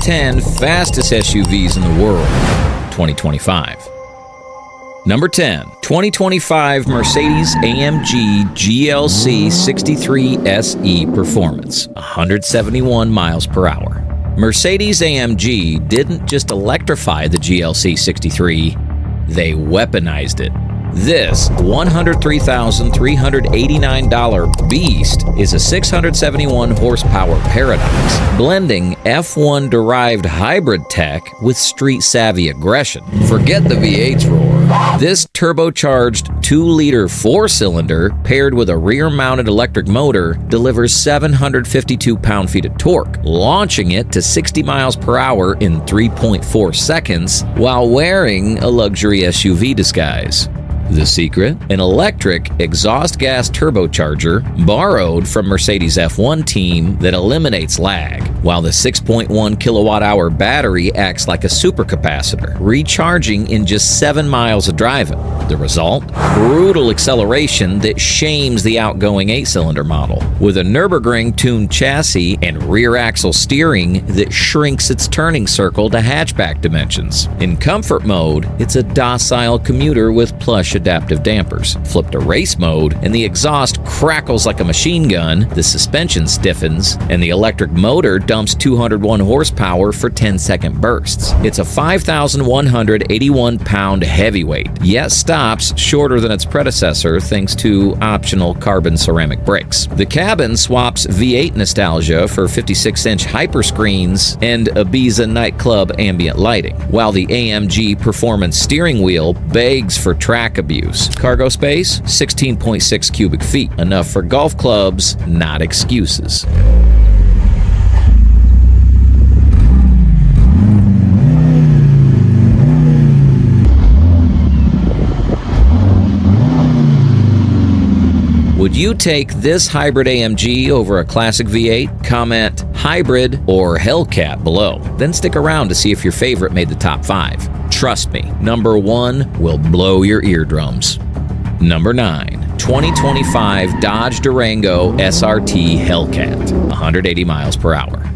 10 fastest SUVs in the world, 2025. Number 10, 2025 Mercedes-AMG GLC 63 SE Performance, 171 miles per hour. Mercedes-AMG didn't just electrify the GLC 63, they weaponized it. This $103,389 beast is a 671 horsepower paradox, blending F1-derived hybrid tech with street-savvy aggression. Forget the V8's roar. This turbocharged 2-liter 4-cylinder paired with a rear-mounted electric motor delivers 752 pound-feet of torque, launching it to 60 miles per hour in 3.4 seconds while wearing a luxury SUV disguise. The secret? An electric exhaust gas turbocharger borrowed from Mercedes F1 team that eliminates lag, while the 6.1 kilowatt-hour battery acts like a supercapacitor, recharging in just 7 miles of driving. The result? Brutal acceleration that shames the outgoing 8-cylinder model, with a Nürburgring-tuned chassis and rear-axle steering that shrinks its turning circle to hatchback dimensions. In comfort mode, it's a docile commuter with plush adaptive dampers. Flip to race mode, and the exhaust crackles like a machine gun, the suspension stiffens, and the electric motor dumps 201 horsepower for 10-second bursts. It's a 5,181-pound heavyweight, yet stops shorter than its predecessor thanks to optional carbon ceramic brakes. The cabin swaps V8 nostalgia for 56-inch hyperscreens and Ibiza nightclub ambient lighting, while the AMG Performance steering wheel begs for track abuse. Cargo space, 16.6 cubic feet. Enough for golf clubs, not excuses. Would you take this hybrid AMG over a classic V8? Comment hybrid or Hellcat below. Then stick around to see if your favorite made the top 5. Trust me, number 1 will blow your eardrums. Number 9, 2025 Dodge Durango SRT Hellcat, 180 miles per hour.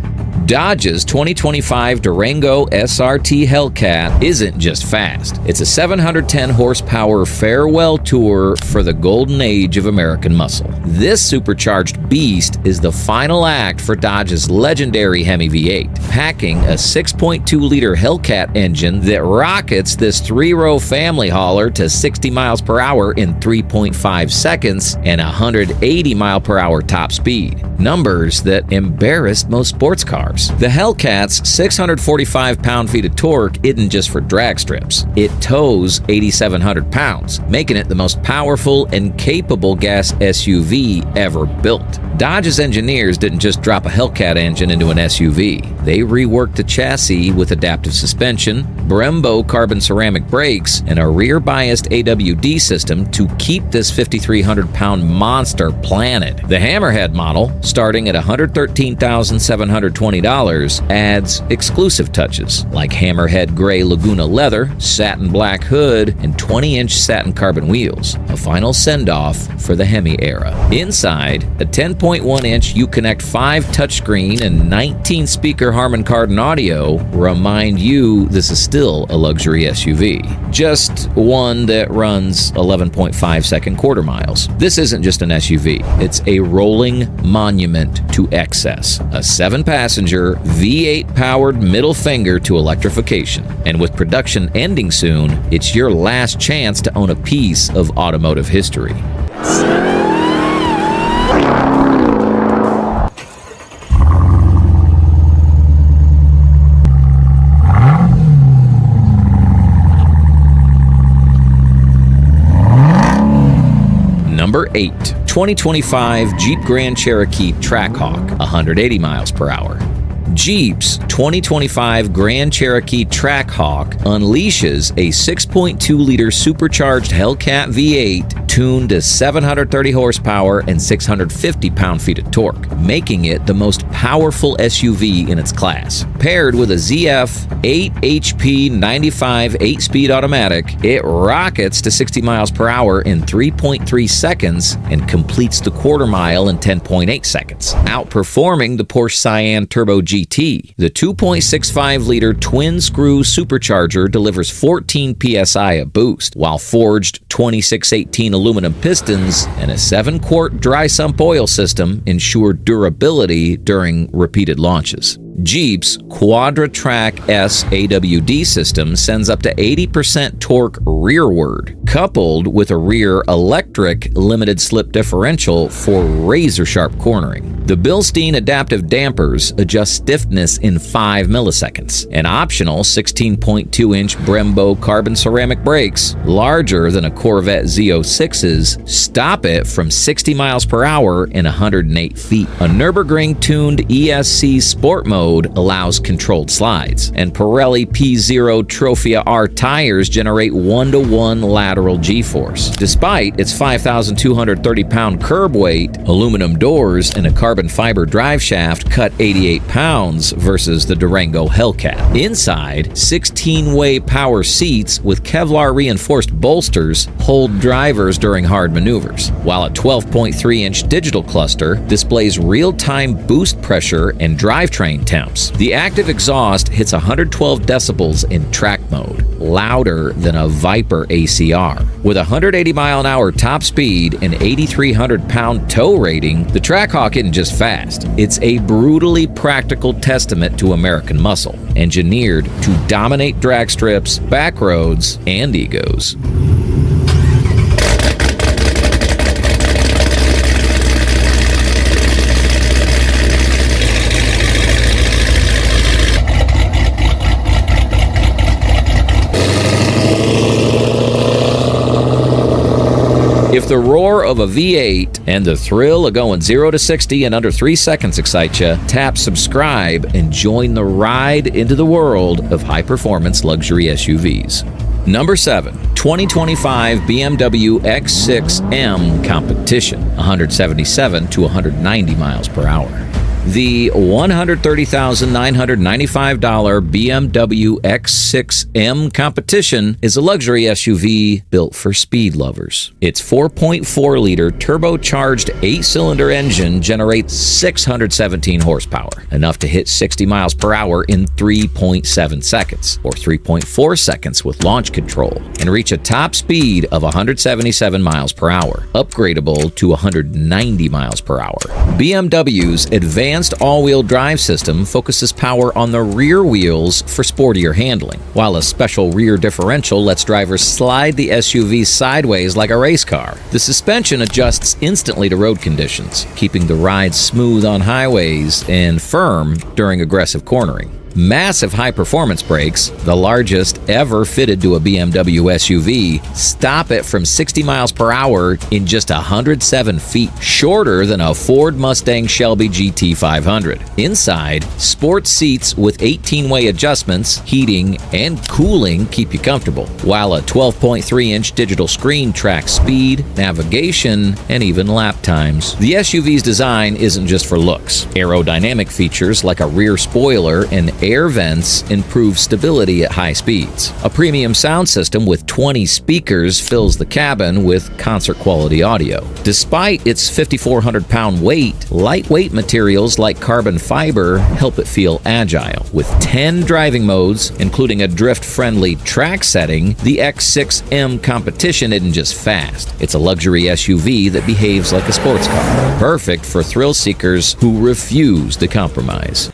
Dodge's 2025 Durango SRT Hellcat isn't just fast. It's a 710 horsepower farewell tour for the golden age of American muscle. This supercharged beast is the final act for Dodge's legendary Hemi V8, packing a 6.2-liter Hellcat engine that rockets this 3-row family hauler to 60 miles per hour in 3.5 seconds and 180 mile per hour top speed. Numbers that embarrassed most sports cars. The Hellcat's 645 pound-feet of torque isn't just for drag strips. It tows 8,700 pounds, making it the most powerful and capable gas SUV ever built. Dodge's engineers didn't just drop a Hellcat engine into an SUV. They reworked the chassis with adaptive suspension, Brembo carbon ceramic brakes, and a rear-biased AWD system to keep this 5,300-pound monster planted. The Hammerhead model, starting at $113,720, adds exclusive touches like Hammerhead gray Laguna leather, satin black hood, and 20-inch satin carbon wheels, a final send-off for the Hemi era. Inside, a 10.1-inch Uconnect 5 touchscreen and 19-speaker Harman Kardon audio remind you this is still a luxury SUV, just one that runs 11.5-second quarter miles. This isn't just an SUV, it's a rolling monument to excess, a 7-passenger V8-powered middle finger to electrification. And with production ending soon, it's your last chance to own a piece of automotive history. Number 8, 2025 Jeep Grand Cherokee Trackhawk, 180 miles per hour. Jeep's 2025 Grand Cherokee Trackhawk unleashes a 6.2-liter supercharged Hellcat V8 tuned to 730 horsepower and 650 pound-feet of torque, making it the most powerful SUV in its class. Paired with a ZF 8 HP 95 8-speed automatic, it rockets to 60 miles per hour in 3.3 seconds and completes the quarter mile in 10.8 seconds, outperforming the Porsche Cayenne Turbo GT GT. The 2.65-liter twin-screw supercharger delivers 14 psi of boost, while forged 2618 aluminum pistons and a 7-quart dry sump oil system ensure durability during repeated launches. Jeep's Quadra-Track S AWD system sends up to 80% torque rearward, coupled with a rear electric limited slip differential for razor-sharp cornering. The Bilstein adaptive dampers adjust stiffness in 5 milliseconds. And optional 16.2-inch Brembo carbon ceramic brakes, larger than a Corvette Z06's, stop it from 60 miles per hour in 108 feet. A Nürburgring-tuned ESC Sport mode allows controlled slides, and Pirelli P0 Trophy R tires generate 1-to-1 lateral G-force. Despite its 5,230-pound curb weight, aluminum doors and a carbon fiber drive shaft cut 88 pounds versus the Durango Hellcat. Inside, 16-way power seats with Kevlar-reinforced bolsters hold drivers during hard maneuvers, while a 12.3-inch digital cluster displays real-time boost pressure and drivetrain temps. The active exhaust hits 112 decibels in track mode, louder than a Viper ACR. With 180-mile-an-hour top speed and 8,300-pound tow rating, the Trackhawk isn't just fast. It's a brutally practical testament to American muscle, engineered to dominate drag strips, back roads, and egos. If the roar of a V8 and the thrill of going 0 to 60 in under 3 seconds excite you, tap subscribe and join the ride into the world of high-performance luxury SUVs. Number 7. 2025 BMW X6M Competition, 177 to 190 miles per hour. The $130,995 BMW X6M Competition is a luxury SUV built for speed lovers. Its 4.4-liter turbocharged 8-cylinder engine generates 617 horsepower, enough to hit 60 miles per hour in 3.7 seconds, or 3.4 seconds with launch control, and reach a top speed of 177 miles per hour, upgradable to 190 miles per hour. BMW's advanced all-wheel drive system focuses power on the rear wheels for sportier handling, while a special rear differential lets drivers slide the SUV sideways like a race car. The suspension adjusts instantly to road conditions, keeping the ride smooth on highways and firm during aggressive cornering. Massive high-performance brakes, the largest ever fitted to a BMW SUV, stop it from 60 miles per hour in just 107 feet, shorter than a Ford Mustang Shelby GT500. Inside, sports seats with 18-way adjustments, heating, and cooling keep you comfortable, while a 12.3-inch digital screen tracks speed, navigation, and even lap times. The SUV's design isn't just for looks. Aerodynamic features like a rear spoiler and air vents improve stability at high speeds. A premium sound system with 20 speakers fills the cabin with concert-quality audio. Despite its 5,400-pound weight, lightweight materials like carbon fiber help it feel agile. With 10 driving modes, including a drift-friendly track setting, the X6M Competition isn't just fast. It's a luxury SUV that behaves like a sports car, perfect for thrill seekers who refuse to compromise.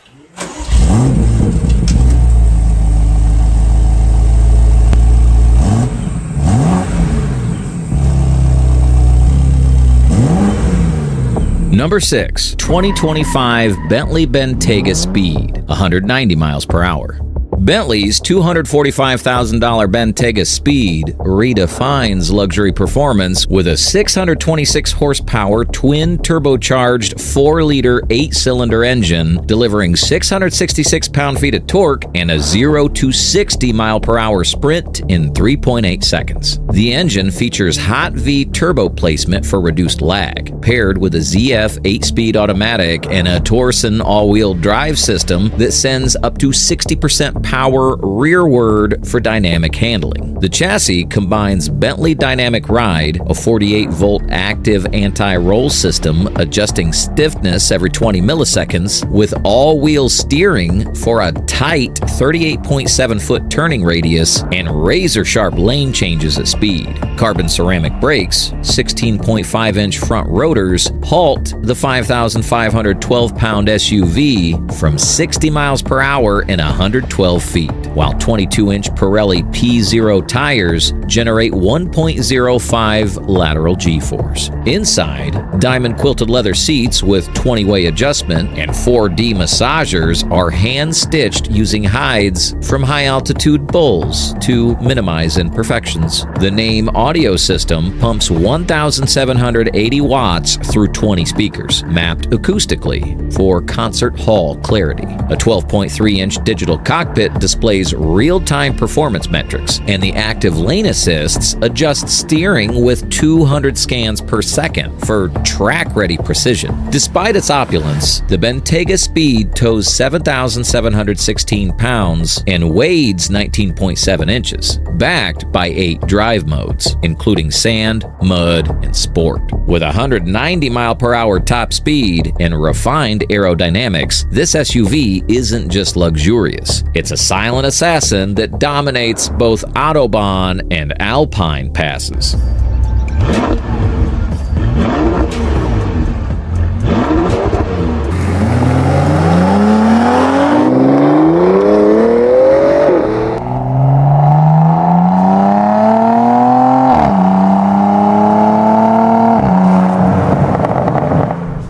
Number 6. 2025 Bentley Bentayga Speed, 190 miles per hour. Bentley's $245,000 Bentayga Speed redefines luxury performance with a 626 horsepower twin turbocharged 4-liter 8-cylinder engine delivering 666 pound-feet of torque and a 0 to 60 mile per hour sprint in 3.8 seconds. The engine features hot V turbo placement for reduced lag, paired with a ZF 8-speed automatic and a Torsen all-wheel drive system that sends up to 60% power rearward for dynamic handling. The chassis combines Bentley Dynamic Ride, a 48-volt active anti-roll system adjusting stiffness every 20 milliseconds, with all-wheel steering for a tight 38.7-foot turning radius and razor-sharp lane changes at speed. Carbon ceramic brakes, 16.5-inch front rotors halt the 5,512-pound SUV from 60 miles per hour and 112 feet, while 22-inch Pirelli P0 tires generate 1.05 lateral G-force. Inside, diamond quilted leather seats with 20-way adjustment and 4D massagers are hand-stitched using hides from high-altitude bulls to minimize imperfections. The Name audio system pumps 1,780 watts through 20 speakers, mapped acoustically for concert hall clarity. A 12.3-inch digital cockpit displays real-time performance metrics, and the active lane assists adjust steering with 200 scans per second for track-ready precision. Despite its opulence, the Bentayga Speed tows 7,716 pounds and weighs 19.7 inches, backed by 8 drive modes, including sand, mud, and sport. With 190 mile-per-hour top speed and refined aerodynamics, this SUV isn't just luxurious. It's a silent assassin that dominates both Autobahn and Alpine passes.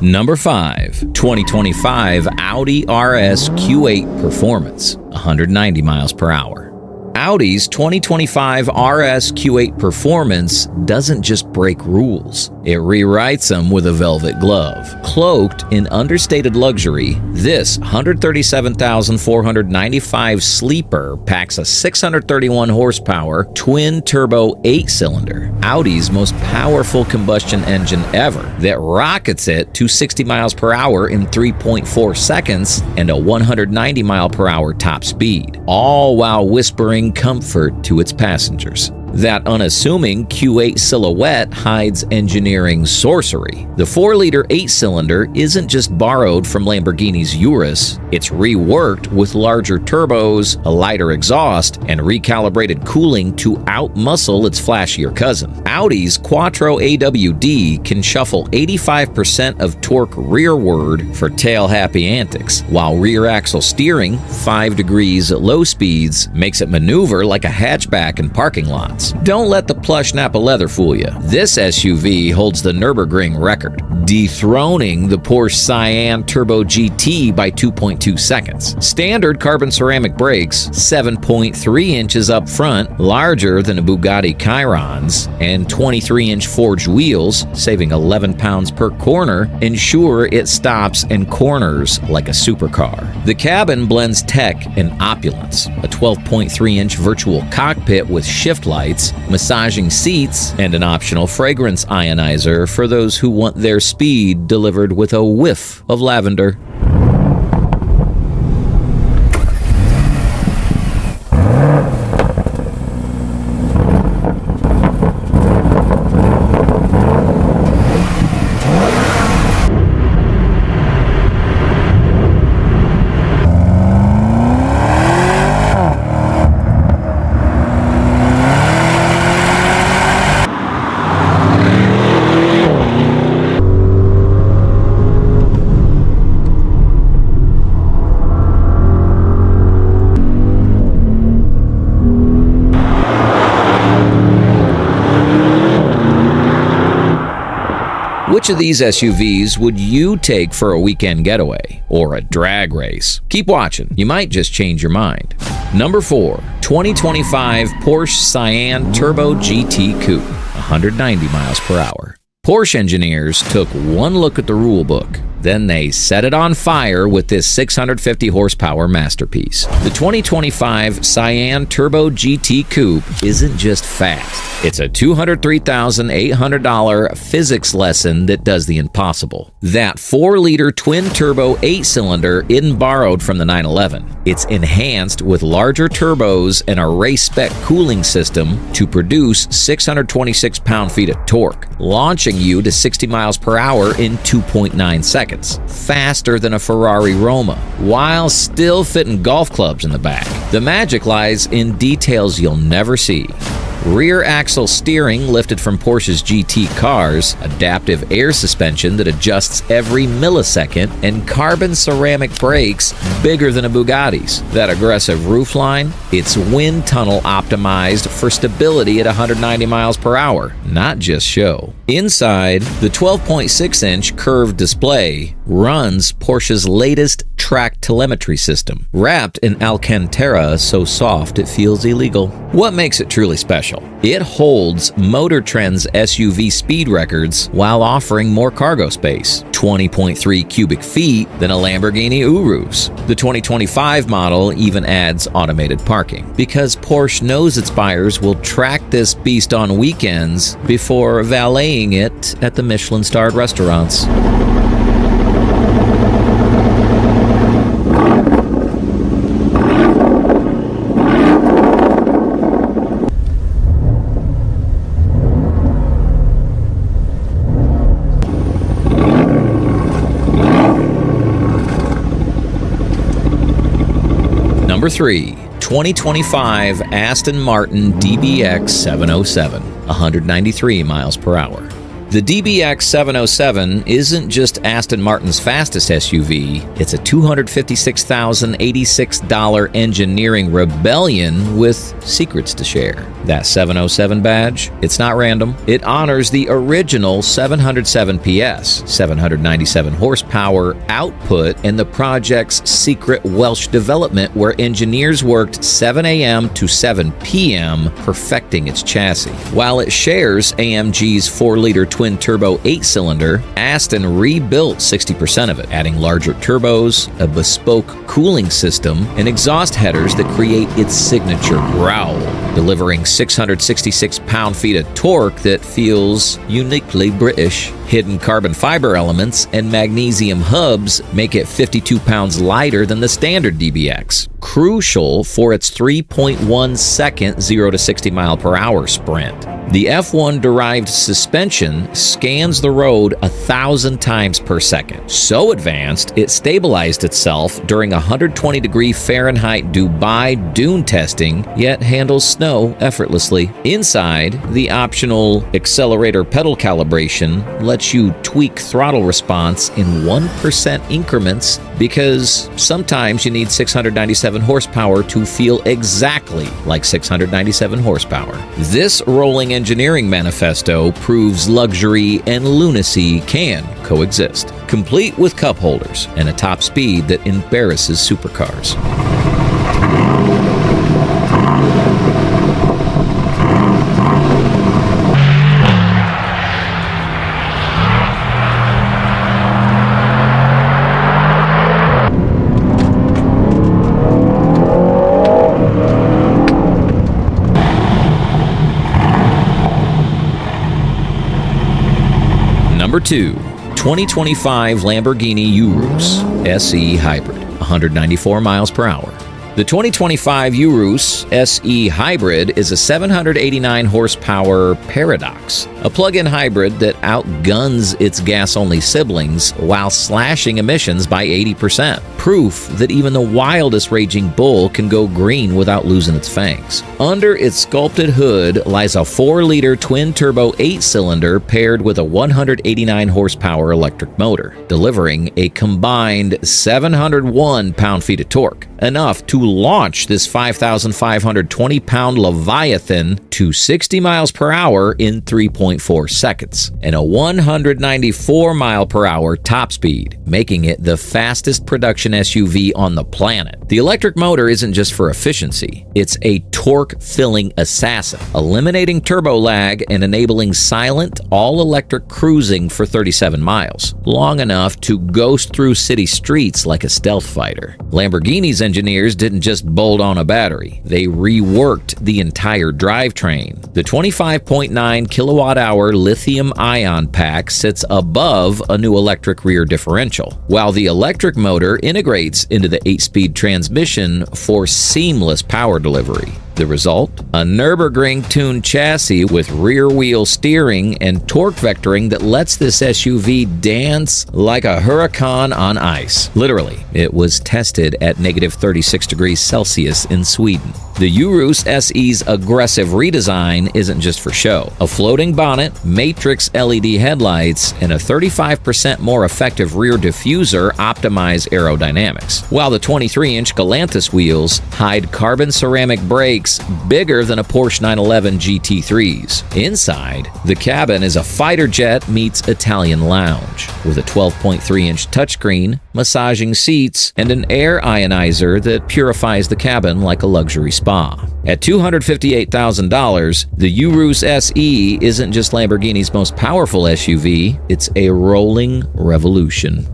Number 5, 2025 Audi RS Q8 Performance, 190 miles per hour. Audi's 2025 RS Q8 Performance doesn't just break rules, it rewrites them with a velvet glove. Cloaked in understated luxury, this 137,495 sleeper packs a 631 horsepower twin-turbo 8-cylinder, Audi's most powerful combustion engine ever, that rockets it to 60 miles per hour in 3.4 seconds and a 190 mile per hour top speed, all while whispering comfort to its passengers. That unassuming Q8 silhouette hides engineering sorcery. The 4-liter 8-cylinder isn't just borrowed from Lamborghini's Urus, it's reworked with larger turbos, a lighter exhaust, and recalibrated cooling to outmuscle its flashier cousin. Audi's Quattro AWD can shuffle 85% of torque rearward for tail-happy antics, while rear axle steering, 5 degrees at low speeds, makes it maneuver like a hatchback in parking lots. Don't let the plush Napa leather fool you. This SUV holds the Nürburgring record, dethroning the Porsche Cayenne Turbo GT by 2.2 seconds. Standard carbon ceramic brakes, 7.3 inches up front, larger than a Bugatti Chiron's, and 23-inch forged wheels, saving 11 pounds per corner, ensure it stops and corners like a supercar. The cabin blends tech and opulence. A 12.3-inch virtual cockpit with shift lights, massaging seats, and an optional fragrance ionizer for those who want their speed delivered with a whiff of lavender. Which of these SUVs would you take for a weekend getaway or a drag race? Keep watching, you might just change your mind. Number 4, 2025 Porsche Cayenne Turbo GT Coupe, 190 miles per hour. Porsche engineers took one look at the rule book, Then they set it on fire with this 650 horsepower masterpiece. The 2025 Cyan Turbo GT Coupe isn't just fast. It's a $203,800 physics lesson that does the impossible. That 4-liter twin-turbo 8-cylinder isn't borrowed from the 911. It's enhanced with larger turbos and a race-spec cooling system to produce 626 pound-feet of torque, launching you to 60 miles per hour in 2.9 seconds, faster than a Ferrari Roma, while still fitting golf clubs in the back. The magic lies in details you'll never see. Rear axle steering lifted from Porsche's GT cars, adaptive air suspension that adjusts every millisecond, and carbon ceramic brakes bigger than a Bugatti's. That aggressive roofline, it's wind tunnel optimized for stability at 190 miles per hour, not just show. Inside, the 12.6-inch curved display runs Porsche's latest track telemetry system, wrapped in Alcantara so soft it feels illegal. What makes it truly special? It holds Motor Trend's SUV speed records while offering more cargo space, 20.3 cubic feet than a Lamborghini Urus. The 2025 model even adds automated parking, because Porsche knows its buyers will track this beast on weekends before valeting it at the Michelin-starred restaurants. Number 3. 2025 Aston Martin DBX 707, 193 miles per hour. The DBX 707 isn't just Aston Martin's fastest SUV, it's a $256,086 engineering rebellion with secrets to share. That 707 badge, it's not random. It honors the original 707 PS, 797 horsepower output, and the project's secret Welsh development where engineers worked 7 a.m. to 7 p.m. perfecting its chassis. While it shares AMG's 4-liter twin-turbo 8-cylinder, Aston rebuilt 60% of it, adding larger turbos, a bespoke cooling system, and exhaust headers that create its signature growl, delivering 666 pound-feet of torque that feels uniquely British. Hidden carbon fiber elements and magnesium hubs make it 52 pounds lighter than the standard DBX, crucial for its 3.1 second 0 to 60 mile per hour sprint. The F1-derived suspension scans the road 1,000 times per second. So advanced, it stabilized itself during 120-degree Fahrenheit Dubai dune testing, yet handles snow effortlessly. Inside, the optional accelerator pedal calibration lets you tweak throttle response in 1% increments, because sometimes you need 697 horsepower to feel exactly like 697 horsepower. This rolling engineering manifesto proves luxury and lunacy can coexist, complete with cup holders and a top speed that embarrasses supercars. Number 2. 2025 Lamborghini Urus SE Hybrid, 194 miles per hour. The 2025 Urus SE Hybrid is a 789 horsepower paradox, a plug-in hybrid that outguns its gas-only siblings while slashing emissions by 80%. Proof that even the wildest raging bull can go green without losing its fangs. Under its sculpted hood lies a 4-liter twin-turbo 8-cylinder paired with a 189 horsepower electric motor, delivering a combined 701 pound-feet of torque, enough to launch this 5,520-pound Leviathan to 60 miles per hour in 3.4 seconds and a 194 mile per hour top speed, making it the fastest production SUV on the planet. The electric motor isn't just for efficiency, it's a torque-filling assassin, eliminating turbo lag and enabling silent, all-electric cruising for 37 miles, long enough to ghost through city streets like a stealth fighter. Lamborghini's engineers didn't just bolt on a battery, they reworked the entire drivetrain. The 25.9 kilowatt-hour lithium-ion pack sits above a new electric rear differential, while the electric motor integrates into the 8-speed transmission for seamless power delivery. The result? A Nürburgring-tuned chassis with rear-wheel steering and torque vectoring that lets this SUV dance like a hurricane on ice. Literally, it was tested at negative 36 degrees Celsius in Sweden. The Urus SE's aggressive redesign isn't just for show. A floating bonnet, matrix LED headlights, and a 35% more effective rear diffuser optimize aerodynamics, while the 23-inch Galantis wheels hide carbon ceramic brakes bigger than a Porsche 911 GT3's. Inside, the cabin is a fighter jet meets Italian lounge, with a 12.3-inch touchscreen, massaging seats, and an air ionizer that purifies the cabin like a luxury spa. At $258,000, the Urus SE isn't just Lamborghini's most powerful SUV, it's a rolling revolution.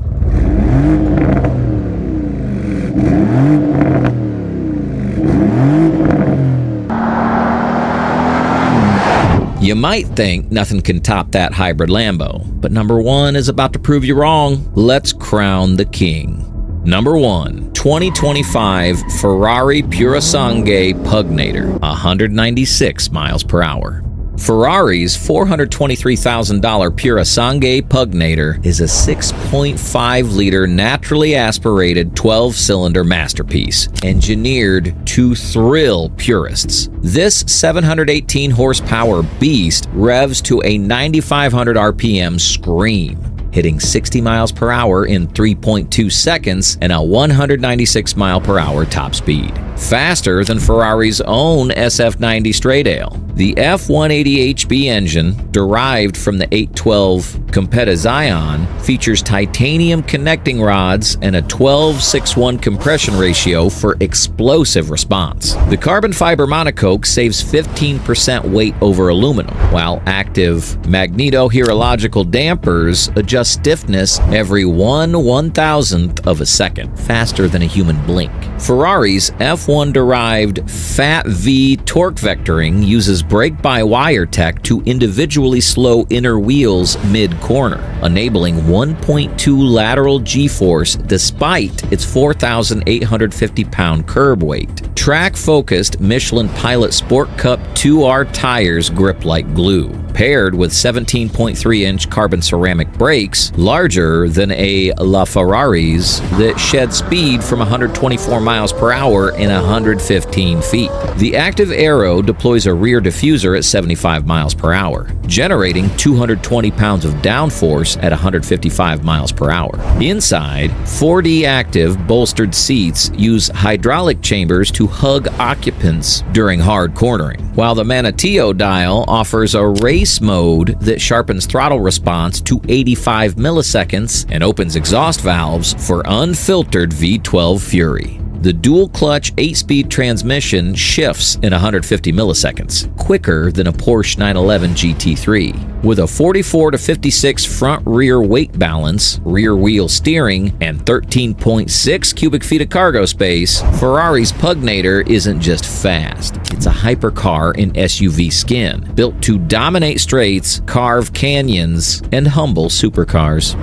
You might think nothing can top that hybrid Lambo, but number one is about to prove you wrong. Let's crown the king. Number 1, 2025 Ferrari Purosangue Pugnator, 196 miles per hour. Ferrari's $423,000 Purosangue Pugnator is a 6.5-liter naturally aspirated 12-cylinder masterpiece, engineered to thrill purists. This 718-horsepower beast revs to a 9,500 RPM scream, hitting 60 miles per hour in 3.2 seconds and a 196 mile per hour top speed. Faster than Ferrari's own SF90 straight-ale. The F180HB engine, derived from the 812 Competizione, features titanium connecting rods and a 12:6:1 compression ratio for explosive response. The carbon fiber monocoque saves 15% weight over aluminum, while active magnetohydrological dampers adjust stiffness every 1/1000th of a second, faster than a human blink. Ferrari's F1-derived Fat V torque vectoring uses brake-by-wire tech to individually slow inner wheels mid-corner, enabling 1.2 lateral G-force despite its 4,850-pound curb weight. Track-focused Michelin Pilot Sport Cup 2R tires grip like glue, paired with 17.3-inch carbon ceramic brakes, larger than a LaFerrari's, that shed speed from 124 miles per hour in 115 feet. The active aero deploys a rear diffuser at 75 miles per hour, generating 220 pounds of downforce at 155 miles per hour. Inside, 4D active bolstered seats use hydraulic chambers to hug occupants during hard cornering, while the Manateo dial offers a race mode that sharpens throttle response to 85 milliseconds and opens exhaust valves for unfiltered V12 fury. The dual-clutch 8-speed transmission shifts in 150 milliseconds, quicker than a Porsche 911 GT3. With a 44-56 front-rear weight balance, rear-wheel steering, and 13.6 cubic feet of cargo space, Ferrari's Pugnator isn't just fast. It's a hypercar in SUV skin, built to dominate straights, carve canyons, and humble supercars.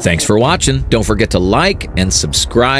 Thanks for watching. Don't forget to like and subscribe